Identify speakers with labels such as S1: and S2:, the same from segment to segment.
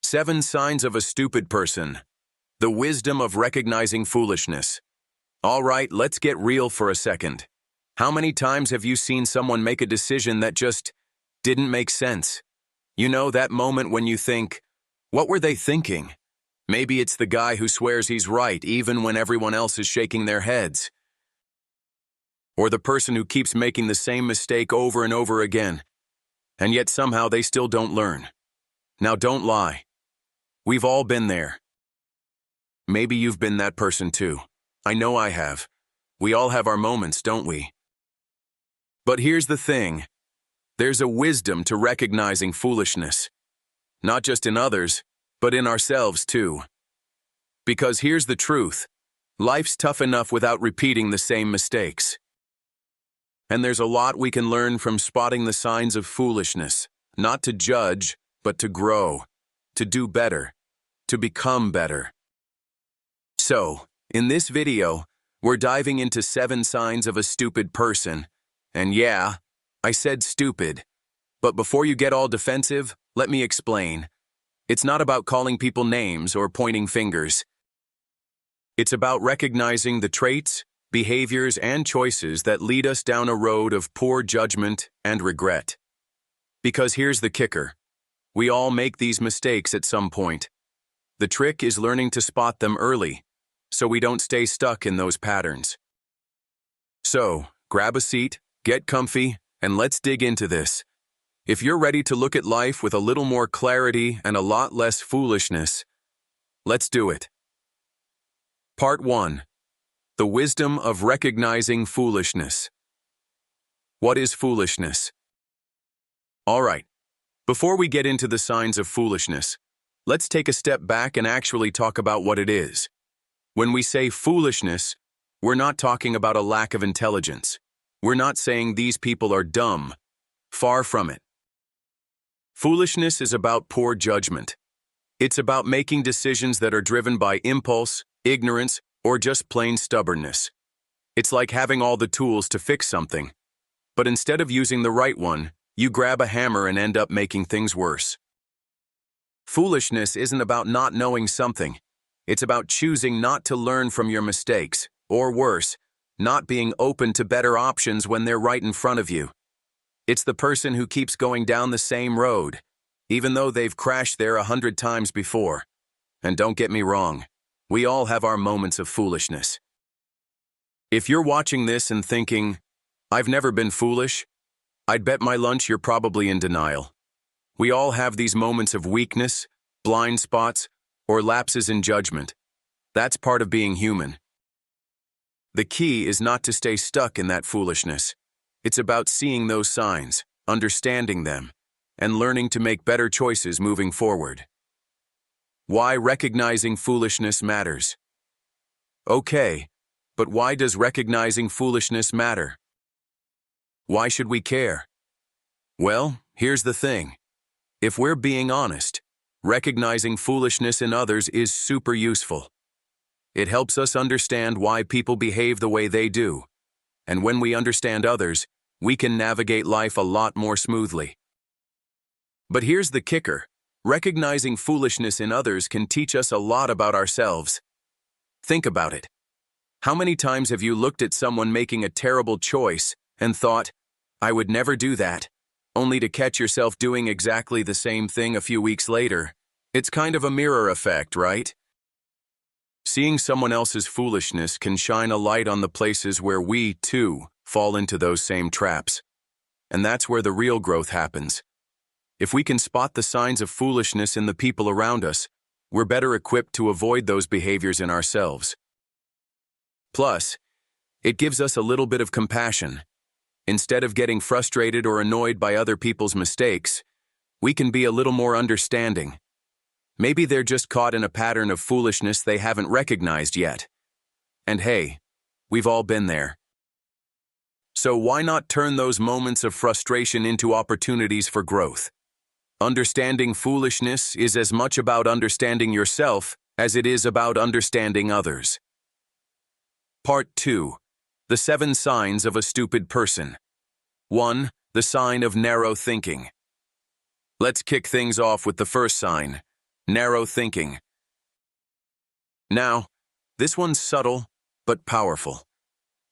S1: 7 Signs of a Stupid Person. The Wisdom of Recognizing Foolishness. All right, let's get real for a second. How many times have you seen someone make a decision that just didn't make sense? You know, that moment when you think, what were they thinking? Maybe it's the guy who swears he's right even when everyone else is shaking their heads. Or the person who keeps making the same mistake over and over again, and yet somehow they still don't learn. Now don't lie. We've all been there. Maybe you've been that person too. I know I have. We all have our moments, don't we? But here's the thing. There's a wisdom to recognizing foolishness. Not just in others, but in ourselves too. Because here's the truth. Life's tough enough without repeating the same mistakes. And there's a lot we can learn from spotting the signs of foolishness, not to judge, but to grow, to do better, to become better. So, in this video, we're diving into 7 signs of a stupid person. And yeah, I said stupid. But before you get all defensive, let me explain. It's not about calling people names or pointing fingers. It's about recognizing the traits, behaviors, and choices that lead us down a road of poor judgment and regret. Because here's the kicker. We all make these mistakes at some point. The trick is learning to spot them early, so we don't stay stuck in those patterns. So, grab a seat, get comfy, and let's dig into this. If you're ready to look at life with a little more clarity and a lot less foolishness, let's do it. Part 1. The Wisdom of Recognizing Foolishness. What is foolishness? All right, before we get into the signs of foolishness, let's take a step back and actually talk about what it is. When we say foolishness, we're not talking about a lack of intelligence. We're not saying these people are dumb. Far from it. Foolishness is about poor judgment. It's about making decisions that are driven by impulse, ignorance, or just plain stubbornness. It's like having all the tools to fix something, but instead of using the right one, you grab a hammer and end up making things worse. Foolishness isn't about not knowing something. It's about choosing not to learn from your mistakes, or worse, not being open to better options when they're right in front of you. It's the person who keeps going down the same road, even though they've crashed there 100 times before. And don't get me wrong, we all have our moments of foolishness. If you're watching this and thinking, I've never been foolish, I'd bet my lunch you're probably in denial. We all have these moments of weakness, blind spots, or lapses in judgment. That's part of being human. The key is not to stay stuck in that foolishness. It's about seeing those signs, understanding them, and learning to make better choices moving forward. Why recognizing foolishness matters. Okay, but why does recognizing foolishness matter? Why should we care? Well, here's the thing. If we're being honest, recognizing foolishness in others is super useful. It helps us understand why people behave the way they do. And when we understand others, we can navigate life a lot more smoothly. But here's the kicker. Recognizing foolishness in others can teach us a lot about ourselves. Think about it. How many times have you looked at someone making a terrible choice and thought, I would never do that, only to catch yourself doing exactly the same thing a few weeks later? It's kind of a mirror effect, right? Seeing someone else's foolishness can shine a light on the places where we, too, fall into those same traps. And that's where the real growth happens. If we can spot the signs of foolishness in the people around us, we're better equipped to avoid those behaviors in ourselves. Plus, it gives us a little bit of compassion. Instead of getting frustrated or annoyed by other people's mistakes, we can be a little more understanding. Maybe they're just caught in a pattern of foolishness they haven't recognized yet. And hey, we've all been there. So why not turn those moments of frustration into opportunities for growth? Understanding foolishness is as much about understanding yourself as it is about understanding others. Part 2. The 7 Signs of a Stupid Person. 1. The sign of narrow thinking. Let's kick things off with the first sign, narrow thinking. Now, this one's subtle, but powerful.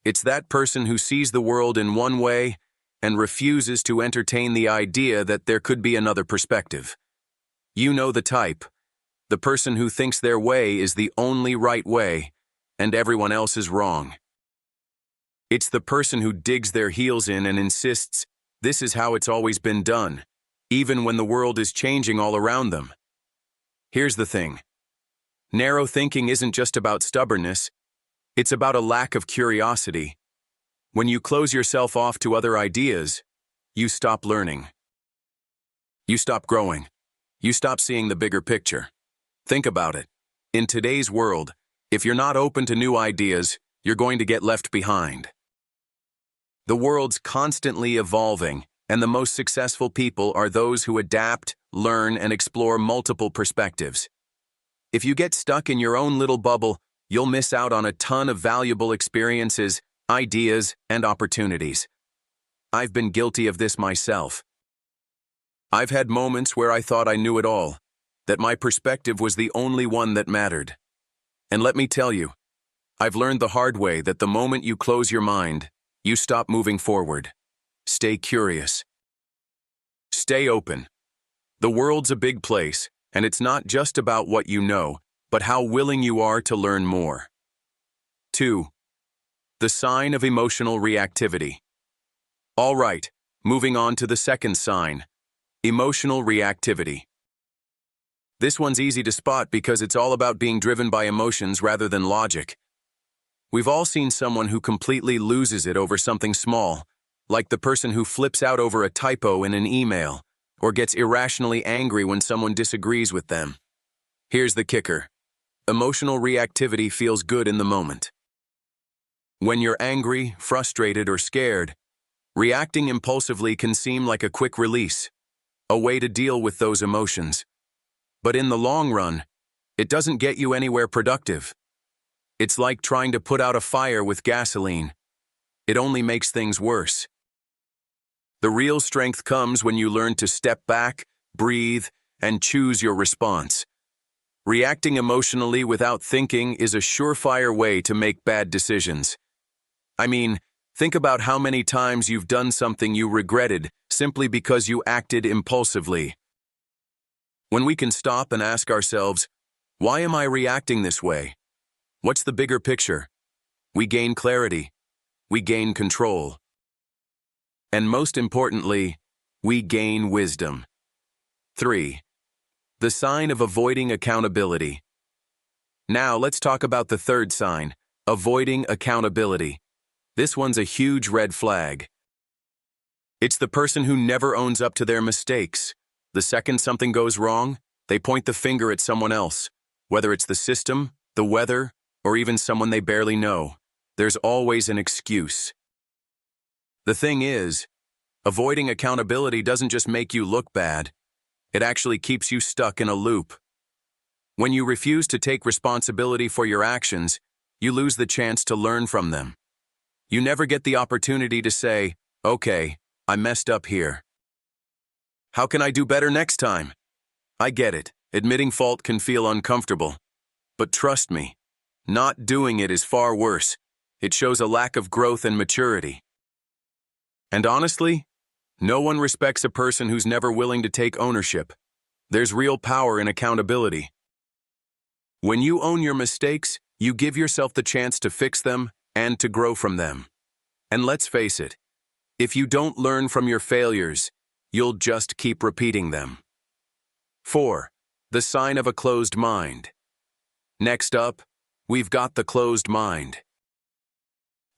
S1: It's that person who sees the world in one way and refuses to entertain the idea that there could be another perspective. You know the type. The person who thinks their way is the only right way, and everyone else is wrong. It's the person who digs their heels in and insists this is how it's always been done, even when the world is changing all around them. Here's the thing. Narrow thinking isn't just about stubbornness, it's about a lack of curiosity. When you close yourself off to other ideas, you stop learning. You stop growing. You stop seeing the bigger picture. Think about it. In today's world, if you're not open to new ideas, you're going to get left behind. The world's constantly evolving, and the most successful people are those who adapt, learn, and explore multiple perspectives. If you get stuck in your own little bubble, you'll miss out on a ton of valuable experiences, ideas, and opportunities. I've been guilty of this myself. I've had moments where I thought I knew it all, that my perspective was the only one that mattered. And let me tell you, I've learned the hard way that the moment you close your mind, you stop moving forward. Stay curious. Stay open. The world's a big place, and it's not just about what you know, but how willing you are to learn more. 2. The sign of emotional reactivity. All right, moving on to the second sign, emotional reactivity. This one's easy to spot because it's all about being driven by emotions rather than logic. We've all seen someone who completely loses it over something small, like the person who flips out over a typo in an email, or gets irrationally angry when someone disagrees with them. Here's the kicker. Emotional reactivity feels good in the moment. When you're angry, frustrated, or scared, reacting impulsively can seem like a quick release, a way to deal with those emotions. But in the long run, it doesn't get you anywhere productive. It's like trying to put out a fire with gasoline. It only makes things worse. The real strength comes when you learn to step back, breathe, and choose your response. Reacting emotionally without thinking is a surefire way to make bad decisions. I mean, think about how many times you've done something you regretted simply because you acted impulsively. When we can stop and ask ourselves, why am I reacting this way? What's the bigger picture? We gain clarity. We gain control. And most importantly, we gain wisdom. 3. The sign of avoiding accountability. Now let's talk about the third sign, avoiding accountability. This one's a huge red flag. It's the person who never owns up to their mistakes. The second something goes wrong, they point the finger at someone else. Whether it's the system, the weather, or even someone they barely know, there's always an excuse. The thing is, avoiding accountability doesn't just make you look bad. It actually keeps you stuck in a loop. When you refuse to take responsibility for your actions, you lose the chance to learn from them. You never get the opportunity to say, okay, I messed up here. How can I do better next time? I get it. Admitting fault can feel uncomfortable. But trust me, not doing it is far worse. It shows a lack of growth and maturity. And honestly, no one respects a person who's never willing to take ownership. There's real power in accountability. When you own your mistakes, you give yourself the chance to fix them and to grow from them. And let's face it, if you don't learn from your failures, you'll just keep repeating them. 4. The sign of a closed mind. Next up, we've got the closed mind.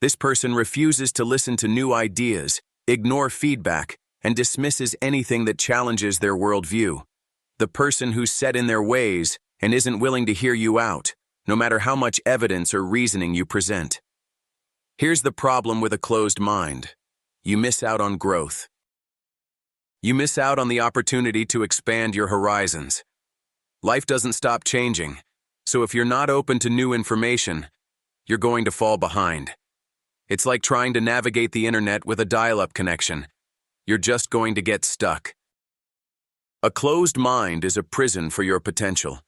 S1: This person refuses to listen to new ideas, ignore feedback, and dismisses anything that challenges their worldview. The person who's set in their ways and isn't willing to hear you out, no matter how much evidence or reasoning you present. Here's the problem with a closed mind. You miss out on growth. You miss out on the opportunity to expand your horizons. Life doesn't stop changing, so if you're not open to new information, you're going to fall behind. It's like trying to navigate the internet with a dial-up connection. You're just going to get stuck. A closed mind is a prison for your potential.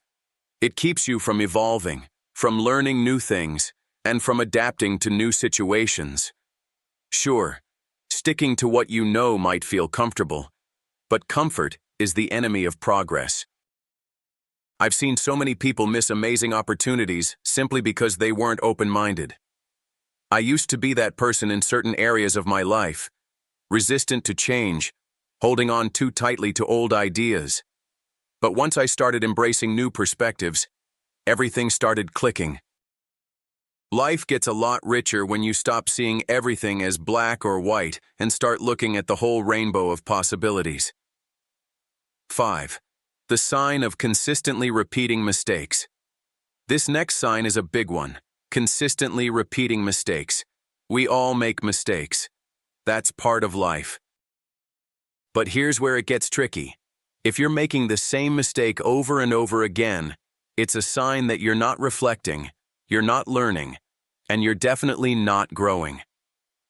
S1: It keeps you from evolving, from learning new things, and from adapting to new situations. Sure, sticking to what you know might feel comfortable, but comfort is the enemy of progress. I've seen so many people miss amazing opportunities simply because they weren't open-minded. I used to be that person in certain areas of my life, resistant to change, holding on too tightly to old ideas. But once I started embracing new perspectives, everything started clicking. Life gets a lot richer when you stop seeing everything as black or white and start looking at the whole rainbow of possibilities. 5. The sign of consistently repeating mistakes. This next sign is a big one. Consistently repeating mistakes. We all make mistakes. That's part of life. But here's where it gets tricky. If you're making the same mistake over and over again, it's a sign that you're not reflecting, you're not learning, and you're definitely not growing.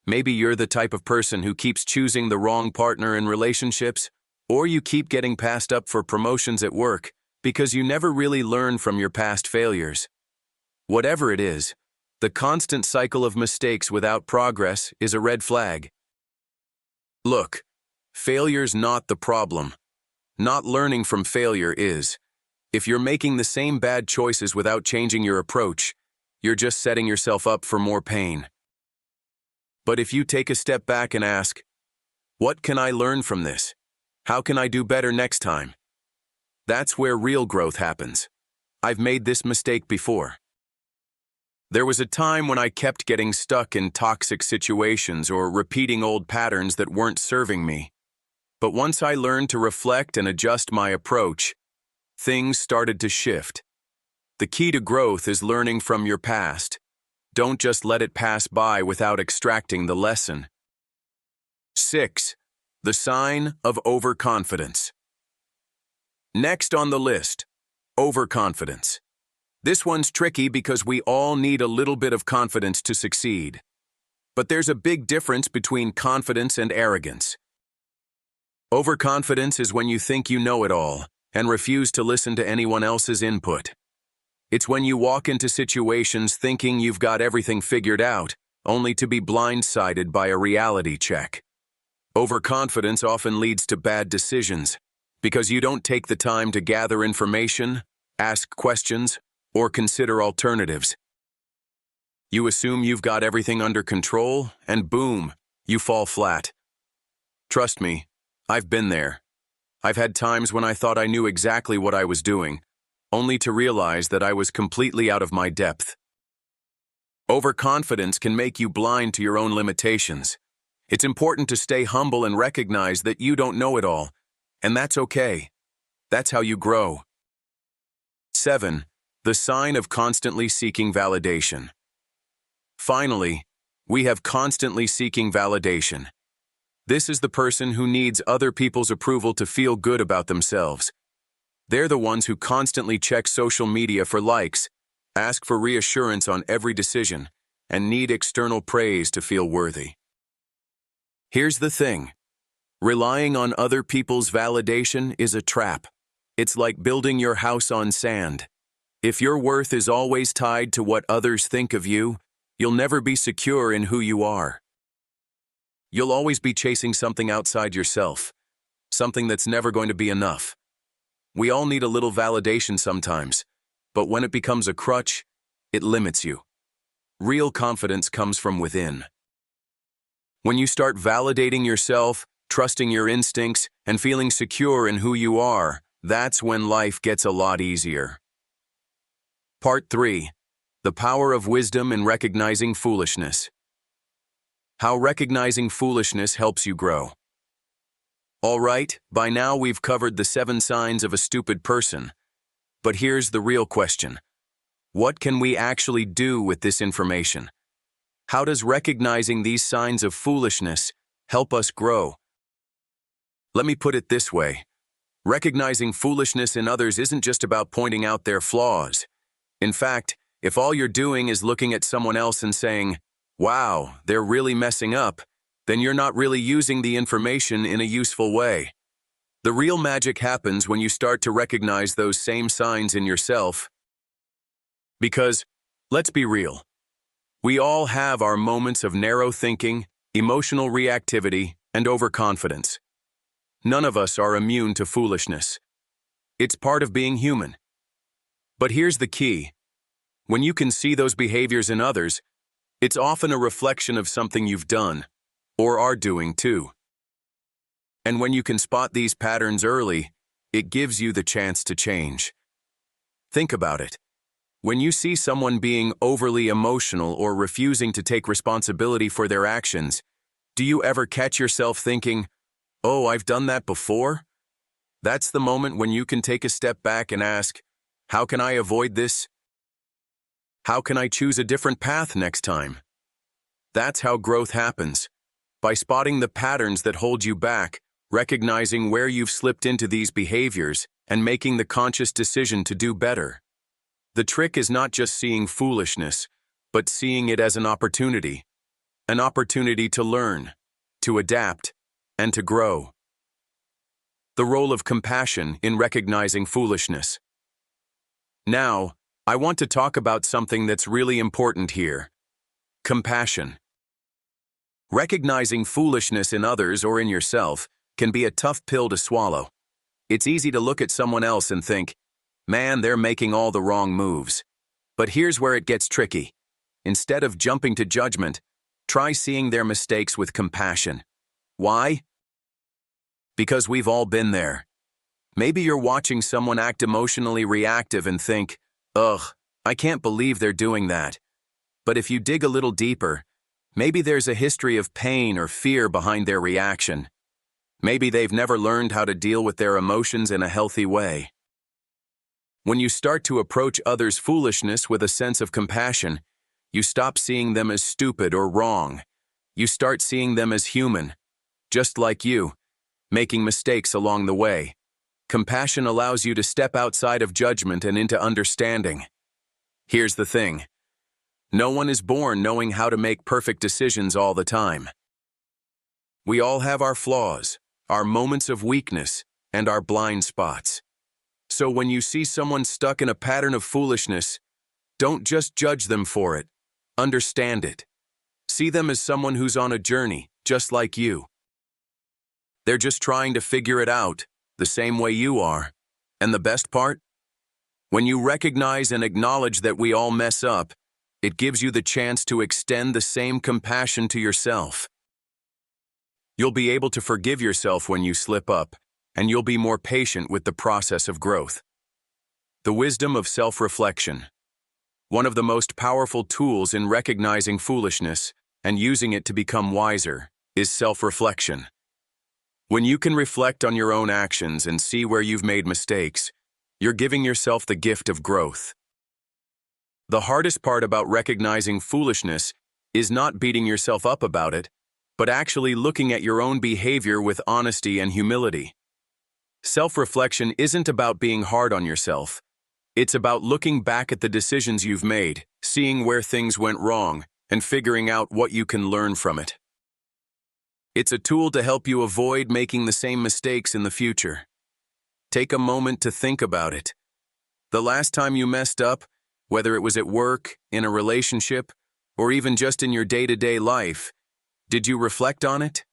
S1: Maybe you're the type of person who keeps choosing the wrong partner in relationships, or you keep getting passed up for promotions at work because you never really learn from your past failures. Whatever it is, the constant cycle of mistakes without progress is a red flag. Look, failure's not the problem. Not learning from failure is. If you're making the same bad choices without changing your approach, you're just setting yourself up for more pain. But if you take a step back and ask, what can I learn from this? How can I do better next time? That's where real growth happens. I've made this mistake before. There was a time when I kept getting stuck in toxic situations or repeating old patterns that weren't serving me. But once I learned to reflect and adjust my approach, things started to shift. The key to growth is learning from your past. Don't just let it pass by without extracting the lesson. 6. The sign of overconfidence. Next on the list, overconfidence. This one's tricky because we all need a little bit of confidence to succeed. But there's a big difference between confidence and arrogance. Overconfidence is when you think you know it all and refuse to listen to anyone else's input. It's when you walk into situations thinking you've got everything figured out, only to be blindsided by a reality check. Overconfidence often leads to bad decisions because you don't take the time to gather information, ask questions, or consider alternatives. You assume you've got everything under control, and boom, you fall flat. Trust me, I've been there. I've had times when I thought I knew exactly what I was doing, only to realize that I was completely out of my depth. Overconfidence can make you blind to your own limitations. It's important to stay humble and recognize that you don't know it all, and that's okay. That's how you grow. 7. The sign of constantly seeking validation. Finally, we have constantly seeking validation. This is the person who needs other people's approval to feel good about themselves. They're the ones who constantly check social media for likes, ask for reassurance on every decision, and need external praise to feel worthy. Here's the thing. Relying on other people's validation is a trap. It's like building your house on sand. If your worth is always tied to what others think of you, you'll never be secure in who you are. You'll always be chasing something outside yourself, something that's never going to be enough. We all need a little validation sometimes, but when it becomes a crutch, it limits you. Real confidence comes from within. When you start validating yourself, trusting your instincts, and feeling secure in who you are, that's when life gets a lot easier. Part 3. The power of wisdom in recognizing foolishness. How recognizing foolishness helps you grow. All right, by now we've covered the 7 signs of a stupid person. But here's the real question. What can we actually do with this information? How does recognizing these signs of foolishness help us grow? Let me put it this way. Recognizing foolishness in others isn't just about pointing out their flaws. In fact, if all you're doing is looking at someone else and saying, "Wow, they're really messing up," then you're not really using the information in a useful way. The real magic happens when you start to recognize those same signs in yourself. Because, let's be real, we all have our moments of narrow thinking, emotional reactivity, and overconfidence. None of us are immune to foolishness. It's part of being human. But here's the key. When you can see those behaviors in others, it's often a reflection of something you've done, or are doing too. And when you can spot these patterns early, it gives you the chance to change. Think about it. When you see someone being overly emotional or refusing to take responsibility for their actions, do you ever catch yourself thinking, "Oh, I've done that before?" That's the moment when you can take a step back and ask, how can I avoid this? How can I choose a different path next time? That's how growth happens. By spotting the patterns that hold you back, recognizing where you've slipped into these behaviors, and making the conscious decision to do better. The trick is not just seeing foolishness, but seeing it as an opportunity to learn, to adapt, and to grow. The role of compassion in recognizing foolishness. Now, I want to talk about something that's really important here. Compassion. Recognizing foolishness in others or in yourself can be a tough pill to swallow. It's easy to look at someone else and think, man, they're making all the wrong moves. But here's where it gets tricky. Instead of jumping to judgment, try seeing their mistakes with compassion. Why? Because we've all been there. Maybe you're watching someone act emotionally reactive and think, ugh, I can't believe they're doing that. But if you dig a little deeper, maybe there's a history of pain or fear behind their reaction. Maybe they've never learned how to deal with their emotions in a healthy way. When you start to approach others' foolishness with a sense of compassion, you stop seeing them as stupid or wrong. You start seeing them as human, just like you, making mistakes along the way. Compassion allows you to step outside of judgment and into understanding. Here's the thing. No one is born knowing how to make perfect decisions all the time. We all have our flaws, our moments of weakness, and our blind spots. So when you see someone stuck in a pattern of foolishness, don't just judge them for it. Understand it. See them as someone who's on a journey, just like you. They're just trying to figure it out, the same way you are. And the best part? When you recognize and acknowledge that we all mess up, it gives you the chance to extend the same compassion to yourself. You'll be able to forgive yourself when you slip up, and you'll be more patient with the process of growth. The wisdom of self-reflection. One of the most powerful tools in recognizing foolishness and using it to become wiser is self-reflection. When you can reflect on your own actions and see where you've made mistakes, you're giving yourself the gift of growth. The hardest part about recognizing foolishness is not beating yourself up about it, but actually looking at your own behavior with honesty and humility. Self-reflection isn't about being hard on yourself. It's about looking back at the decisions you've made, seeing where things went wrong, and figuring out what you can learn from it. It's a tool to help you avoid making the same mistakes in the future. Take a moment to think about it. The last time you messed up, whether it was at work, in a relationship, or even just in your day-to-day life, did you reflect on it?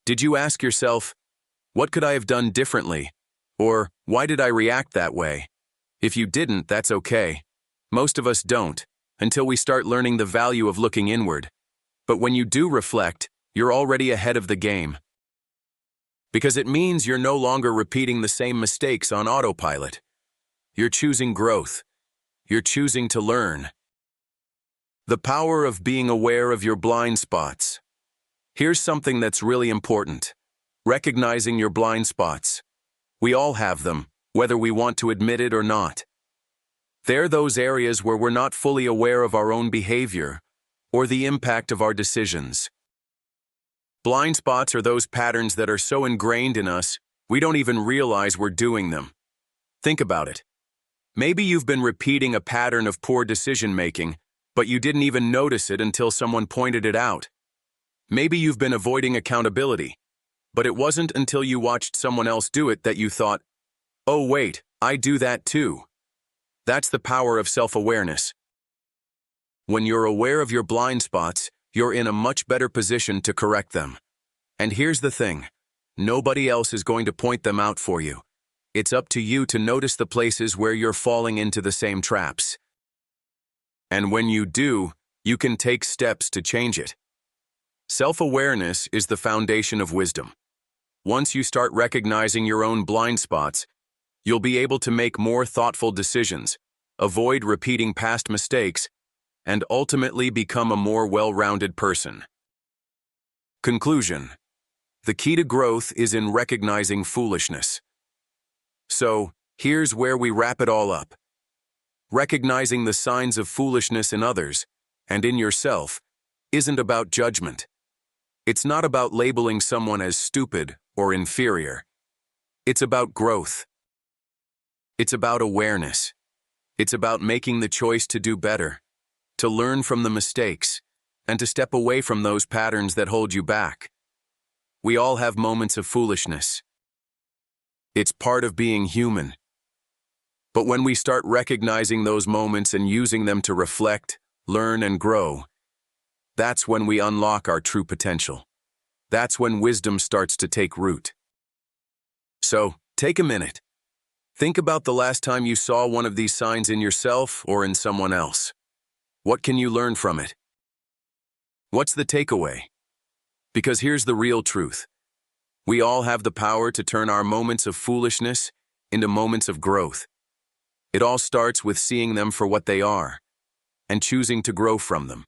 S1: Did you ask yourself, what could I have done differently? Or, why did I react that way? If you didn't, that's okay. Most of us don't, until we start learning the value of looking inward. But when you do reflect, you're already ahead of the game. Because it means you're no longer repeating the same mistakes on autopilot. You're choosing growth. You're choosing to learn. The power of being aware of your blind spots. Here's something that's really important. Recognizing your blind spots. We all have them, whether we want to admit it or not. They're those areas where we're not fully aware of our own behavior or the impact of our decisions. Blind spots are those patterns that are so ingrained in us, we don't even realize we're doing them. Think about it. Maybe you've been repeating a pattern of poor decision-making, but you didn't even notice it until someone pointed it out. Maybe you've been avoiding accountability, But it wasn't until you watched someone else do it that you thought, oh wait, I do that too. That's the power of self-awareness. When you're aware of your blind spots, you're in a much better position to correct them. And here's the thing, nobody else is going to point them out for you. It's up to you to notice the places where you're falling into the same traps. And when you do, you can take steps to change it. Self-awareness is the foundation of wisdom. Once you start recognizing your own blind spots, you'll be able to make more thoughtful decisions, avoid repeating past mistakes, and ultimately become a more well-rounded person. Conclusion: the key to growth is in recognizing foolishness. So, here's where we wrap it all up. Recognizing the signs of foolishness in others, and in yourself, isn't about judgment. It's not about labeling someone as stupid or inferior. It's about growth. It's about awareness. It's about making the choice to do better, to learn from the mistakes, and to step away from those patterns that hold you back. We all have moments of foolishness. It's part of being human. But when we start recognizing those moments and using them to reflect, learn, and grow, that's when we unlock our true potential. That's when wisdom starts to take root. So, take a minute. Think about the last time you saw one of these signs in yourself or in someone else. What can you learn from it? What's the takeaway? Because here's the real truth. We all have the power to turn our moments of foolishness into moments of growth. It all starts with seeing them for what they are and choosing to grow from them.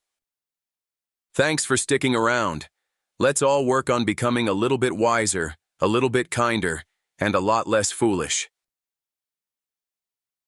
S1: Thanks for sticking around. Let's all work on becoming a little bit wiser, a little bit kinder, and a lot less foolish.